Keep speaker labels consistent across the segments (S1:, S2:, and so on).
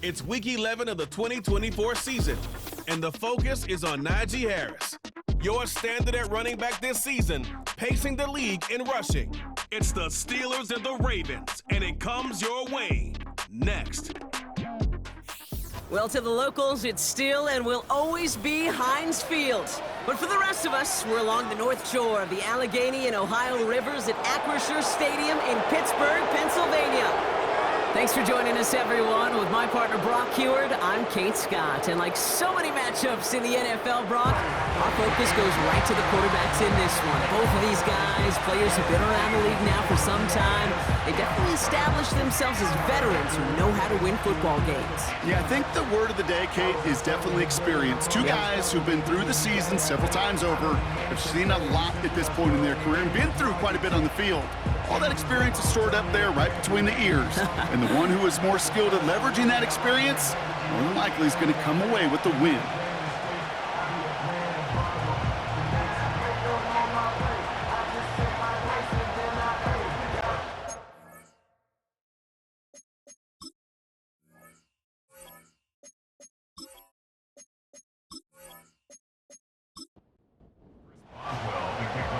S1: It's Week 11 of the 2024 season, and the focus is on Najee Harris, your standard at running back this season, pacing the league in rushing. It's the Steelers and the Ravens, and it comes your way next.
S2: Well, to the locals, it's still and will always be Heinz Field. But for the rest of us, we're along the north shore of the Allegheny and Ohio rivers at Acrisure Stadium in Pittsburgh, Pennsylvania. Thanks for joining us, everyone. With my partner, Brock Heward, I'm Kate Scott. And like so many matchups in the NFL, Brock, our focus goes right to the quarterbacks in this one. Both of these guys, players who've been around the league now for some time, they definitely established themselves as veterans who know how to win football games.
S3: Yeah, I think the word of the day, Kate, is definitely experience. Two guys who've been through the season several times over, have seen a lot at this point in their career, and been through quite a bit on the field. All that experience is stored up there right between the ears. And the one who is more skilled at leveraging that experience, more than likely is going to come away with the win.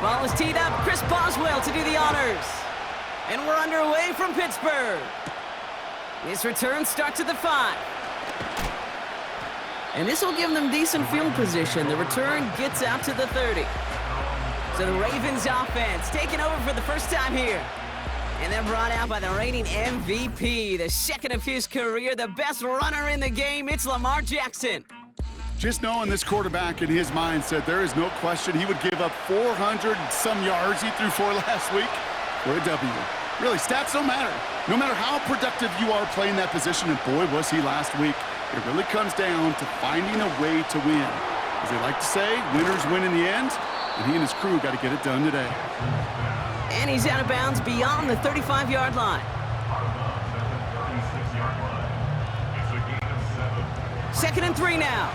S2: Ball is teed up. Chris Boswell to do the honors. And we're underway from Pittsburgh. This return starts at the 5. And this will give them decent field position. The return gets out to the 30. So the Ravens offense taking over for the first time here. And they're brought out by the reigning MVP, the second of his career, the best runner in the game. It's Lamar Jackson.
S3: Just knowing this quarterback in his mindset, there is no question he would give up 400 some yards he threw for last week for a W. Really, stats don't matter. No matter how productive you are playing that position, and boy, was he last week, it really comes down to finding a way to win. As they like to say, winners win in the end, and he and his crew got to get it done today.
S2: And he's out of bounds beyond the 35-yard line. Second and 3 now.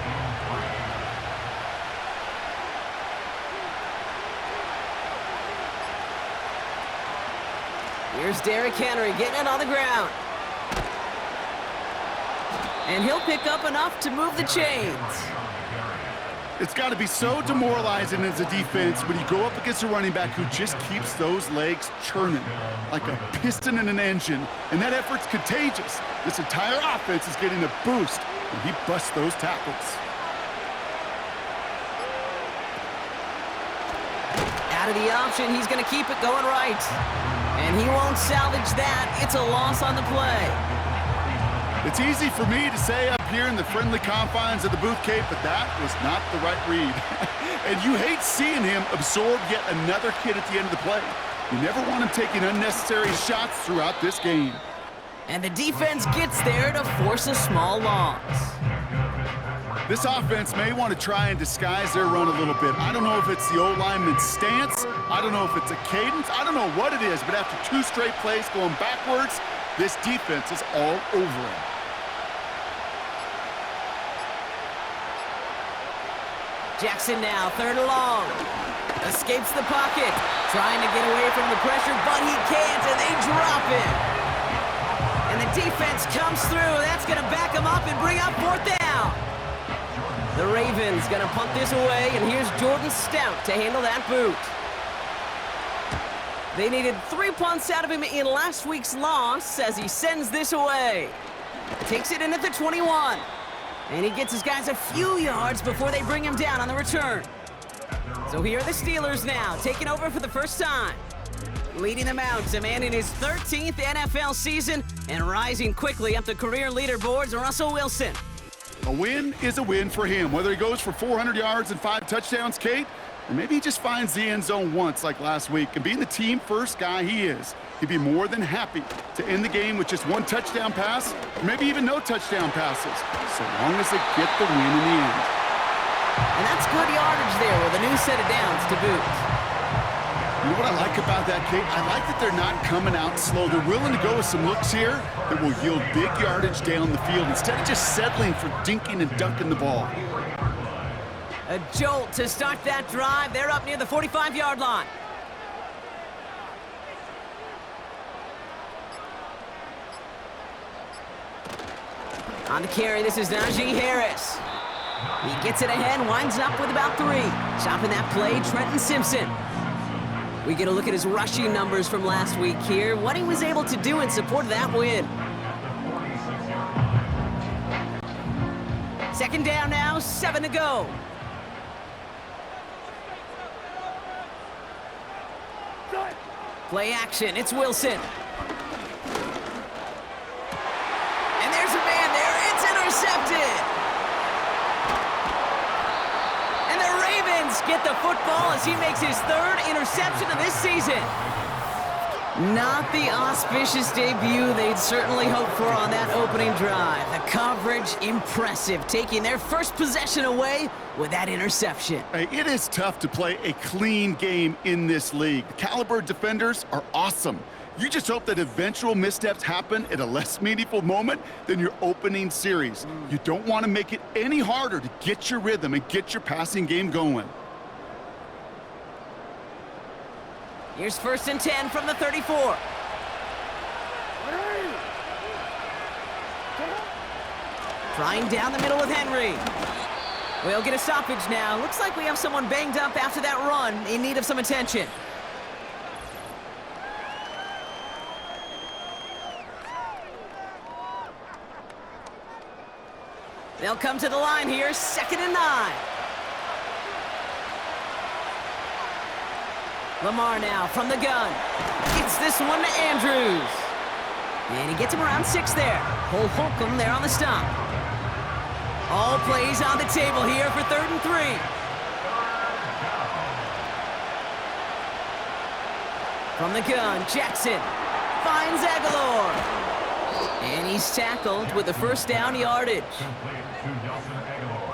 S2: Here's Derrick Henry getting it on the ground. And he'll pick up enough to move the chains.
S3: It's got to be so demoralizing as a defense when you go up against a running back who just keeps those legs churning like a piston in an engine. And that effort's contagious. This entire offense is getting a boost when he busts those tackles.
S2: Out of the option, he's going to keep it going right. And he won't salvage that. It's a loss on the play.
S3: It's easy for me to say up here in the friendly confines of the booth, Kate, but that was not the right read. And you hate seeing him absorb yet another hit at the end of the play. You never want him taking unnecessary shots throughout this game.
S2: And the defense gets there to force a small loss.
S3: This offense may want to try and disguise their run a little bit. I don't know if it's the O-lineman's stance. I don't know if it's a cadence. I don't know what it is, but after 2 straight plays going backwards, this defense is all over him.
S2: Jackson now, 3rd and long. Escapes the pocket. Trying to get away from the pressure, but he can't, and they drop him. And the defense comes through. That's going to back him up and bring up 4th down. The Ravens going to punt this away, and here's Jordan Stout to handle that boot. They needed 3 punts out of him in last week's loss as he sends this away. Takes it in at the 21. And he gets his guys a few yards before they bring him down on the return. So here are the Steelers now, taking over for the first time. Leading them out, a man in his 13th NFL season and rising quickly up the career leaderboards, Russell Wilson.
S3: A win is a win for him, whether he goes for 400 yards and 5 touchdowns, Kate, or maybe he just finds the end zone once like last week. And being the team-first guy he is, he'd be more than happy to end the game with just 1 touchdown pass, or maybe even no touchdown passes, so long as they get the win in the end.
S2: And that's good yardage there with a new set of downs to boot.
S3: You know what I like about that, Kate? I like that they're not coming out slow. They're willing to go with some looks here that will yield big yardage down the field instead of just settling for dinking and dunking the ball.
S2: A jolt to start that drive. They're up near the 45-yard line. On the carry, this is Najee Harris. He gets it ahead, winds up with about 3. Chopping that play, Trenton Simpson. We get a look at his rushing numbers from last week here, what he was able to do in support of that win. Second down now, 7 to go. Play action, it's Wilson. And there's a man there, it's intercepted. And the Ravens get the football as he makes his 3rd interception of this season. Not the auspicious debut they'd certainly hoped for on that opening drive. The coverage, impressive, taking their first possession away with that interception.
S3: Hey, it is tough to play a clean game in this league. The caliber defenders are awesome. You just hope that eventual missteps happen at a less meaningful moment than your opening series. You don't want to make it any harder to get your rhythm and get your passing game going.
S2: Here's 1st and 10 from the 34. Trying down the middle with Henry. We'll get a stoppage now. Looks like we have someone banged up after that run, in need of some attention. They'll come to the line here, 2nd and 9. Lamar now from the gun. Gets this one to Andrews. And he gets him around 6 there. Cole Holcomb there on the stop. All plays on the table here for 3rd and 3. From the gun, Jackson finds Aguilar. And he's tackled with the 1st down yardage.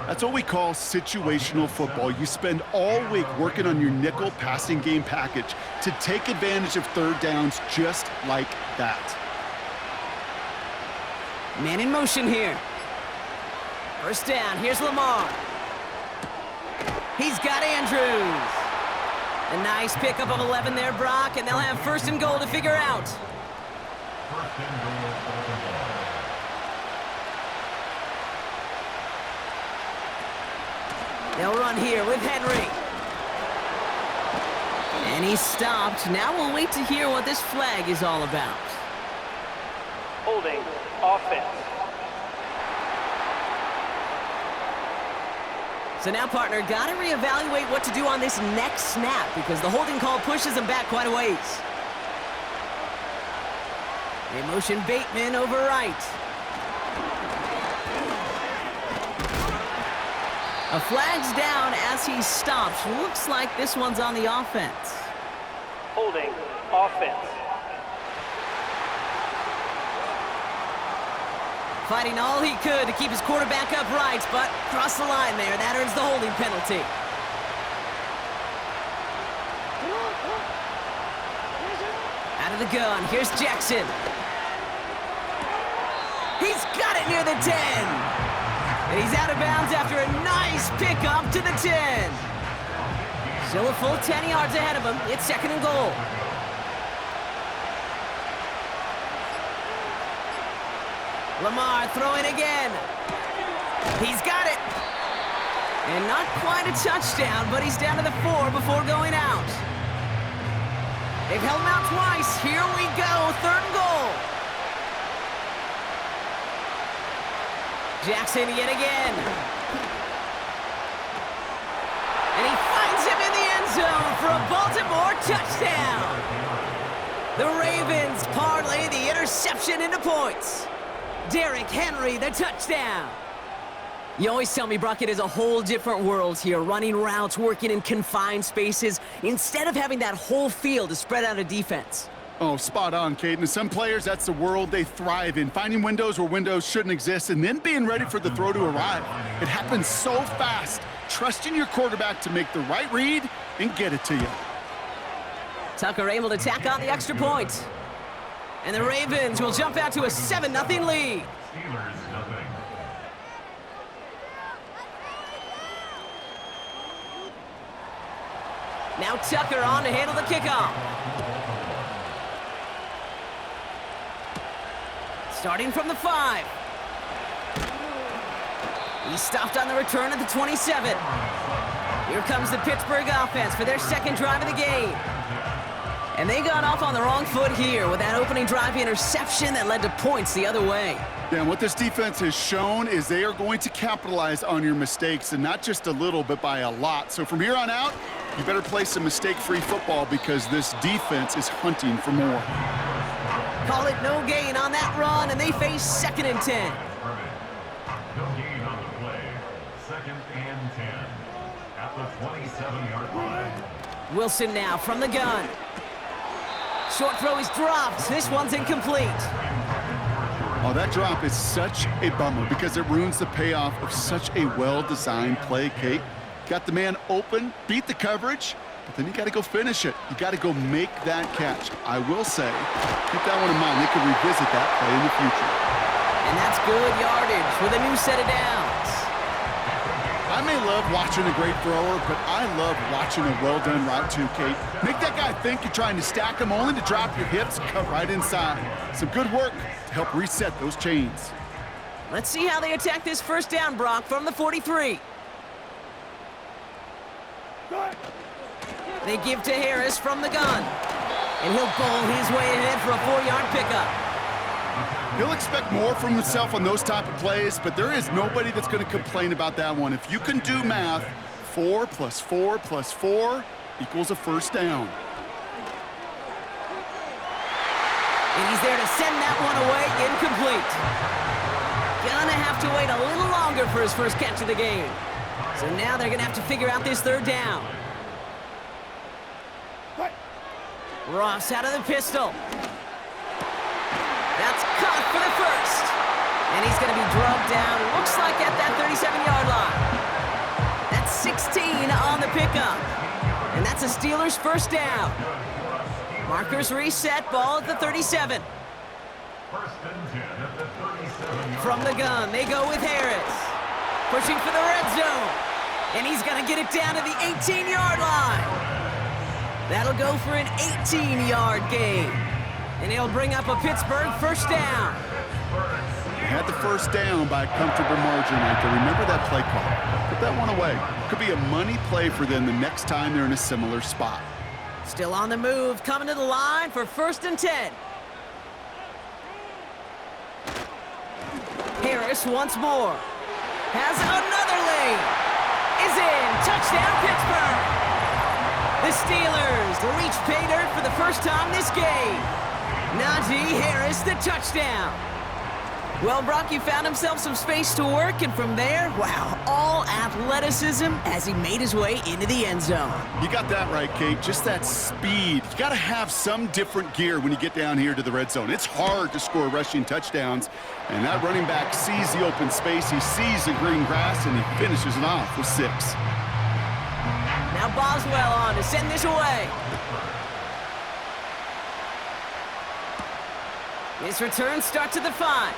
S3: That's what we call situational football. You spend all week working on your nickel passing game package to take advantage of 3rd downs just like that.
S2: Man in motion here. 1st down, here's Lamar. He's got Andrews. A nice pickup of 11 there, Brock, and they'll have 1st and goal to figure out. They'll run here with Henry. And he's stopped. Now we'll wait to hear what this flag is all about.
S4: Holding offense.
S2: So now, partner, got to reevaluate what to do on this next snap because the holding call pushes him back quite a ways. They motion Bateman over right. A flag's down as he stops. Looks like this one's on the offense.
S4: Holding offense.
S2: Fighting all he could to keep his quarterback upright, but crossed the line there. That earns the holding penalty. Out of the gun, here's Jackson. He's got it near the 10. And he's out of bounds after a nice pickup to the 10. Still a full 10 yards ahead of him. It's 2nd and goal. Lamar throwing again. He's got it. And not quite a touchdown, but he's down to the 4 before going out. They've held him out twice. Here we go, 3rd and goal. Jackson yet again. And he finds him in the end zone for a Baltimore touchdown. The Ravens parlay the interception into points. Derrick Henry, the touchdown. You always tell me, Brock, it is a whole different world here, running routes, working in confined spaces, instead of having that whole field to spread out a defense.
S3: Oh, spot on, Caden. Some players, that's the world they thrive in, finding windows where windows shouldn't exist and then being ready for the throw to arrive. It happens so fast. Trusting your quarterback to make the right read and get it to you.
S2: Tucker able to tack on the extra point. And the Ravens will jump out to a 7-0 lead. Now Tucker on to handle the kickoff. Starting from the 5. He's stopped on the return at the 27. Here comes the Pittsburgh offense for their second drive of the game. And they got off on the wrong foot here with that opening drive interception that led to points the other way.
S3: Yeah, and what this defense has shown is they are going to capitalize on your mistakes, and not just a little, but by a lot. So from here on out, you better play some mistake-free football because this defense is hunting for more.
S2: Call it no gain on that run, and they face 2nd and 10.
S5: No gain on the play. 2nd and 10 at the 27-yard line.
S2: Wilson now from the gun. Short throw is dropped. This one's incomplete.
S3: Oh, that drop is such a bummer because it ruins the payoff of such a well-designed play, Kate. Got the man open, beat the coverage, but then you got to go finish it. You got to go make that catch. I will say, keep that one in mind. They can revisit that play in the future.
S2: And that's good yardage with a new set of downs.
S3: I may love watching a great thrower, but I love watching a well-done route too, Kate. Make that guy think you're trying to stack him only to drop your hips, cut right inside. Some good work to help reset those chains.
S2: Let's see how they attack this first down, Brock, from the 43. They give to Harris from the gun. And he'll bowl his way ahead for a 4-yard pickup.
S3: He'll expect more from himself on those type of plays, but there is nobody that's going to complain about that one. If you can do math, 4 + 4 + 4 equals a first down.
S2: And he's there to send that one away, incomplete. Gonna have to wait a little longer for his first catch of the game. So now they're gonna have to figure out this third down. Ross out of the pistol. That's caught for the first. And he's going to be drugged down, looks like at that 37-yard line. That's 16 on the pickup. And that's a Steelers first down. Markers reset, ball at the 37.
S5: 1st and 10 at the 37-yard.
S2: From the gun, they go with Harris. Pushing for the red zone. And he's going to get it down to the 18-yard line. That'll go for an 18-yard gain. And he'll bring up a Pittsburgh first down.
S3: They had the first down by a comfortable margin right there. Remember that play call. Put that one away. Could be a money play for them the next time they're in a similar spot.
S2: Still on the move, coming to the line for 1st and 10. Harris once more. Has another lane. Is in. Touchdown, Pittsburgh. The Steelers reach pay dirt for the first time this game. Najee Harris, the touchdown. Well, Brock, he found himself some space to work, and from there, wow, all athleticism as he made his way into the end zone.
S3: You got that right, Kate. Just that speed. You got to have some different gear when you get down here to the red zone. It's hard to score rushing touchdowns, and that running back sees the open space, he sees the green grass, and he finishes it off with 6.
S2: Now Boswell on to send this away. His return starts at the 5.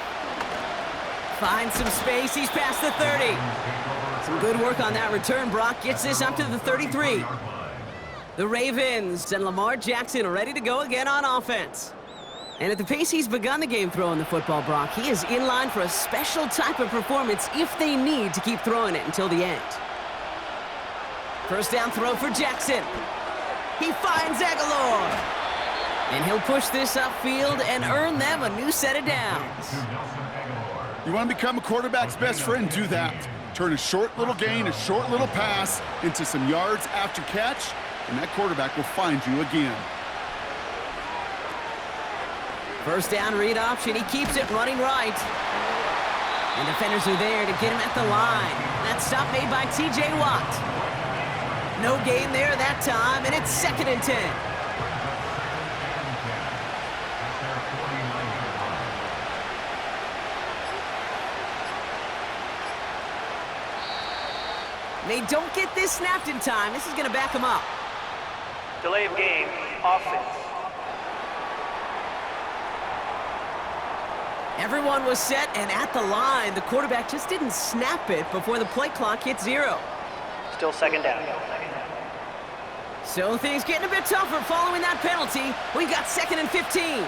S2: Finds some space, he's past the 30. Some good work on that return. Brock gets this up to the 33. The Ravens and Lamar Jackson are ready to go again on offense. And at the pace he's begun the game throwing the football, Brock, he is in line for a special type of performance if they need to keep throwing it until the end. First down throw for Jackson. He finds Aguilar. And he'll push this upfield and earn them a new set of downs.
S3: You want to become a quarterback's best friend? Do that. Turn a short little gain, a short little pass into some yards after catch, and that quarterback will find you again.
S2: First down read option. He keeps it running right. And defenders are there to get him at the line. That stop made by T.J. Watt. No gain there that time, and it's 2nd and 10. They don't get this snapped in time. This is going to back them up.
S4: Delay of game, offense.
S2: Everyone was set and at the line. The quarterback just didn't snap it before the play clock hit 0.
S4: Still 2nd down.
S2: So things getting a bit tougher following that penalty. We've got 2nd and 15.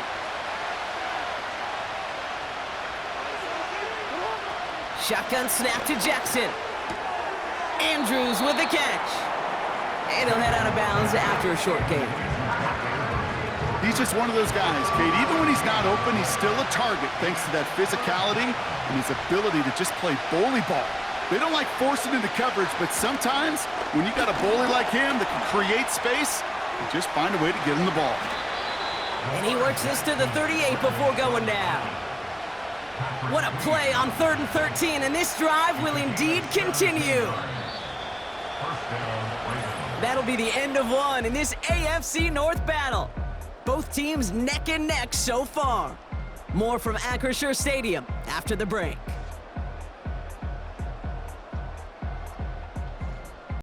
S2: Shotgun snap to Jackson. Andrews with the catch. And he'll head out of bounds after a short gain.
S3: He's just one of those guys, Kate. Even when he's not open, he's still a target thanks to that physicality and his ability to just play bully ball. They don't like forcing into coverage, but sometimes when you got a bully like him that can create space, you just find a way to get him the ball.
S2: And he works this to the 38 before going down. What a play on 3rd and 13, and this drive will indeed continue. That'll be the end of one in this AFC North battle. Both teams neck and neck so far. More from Acrisure Stadium after the break.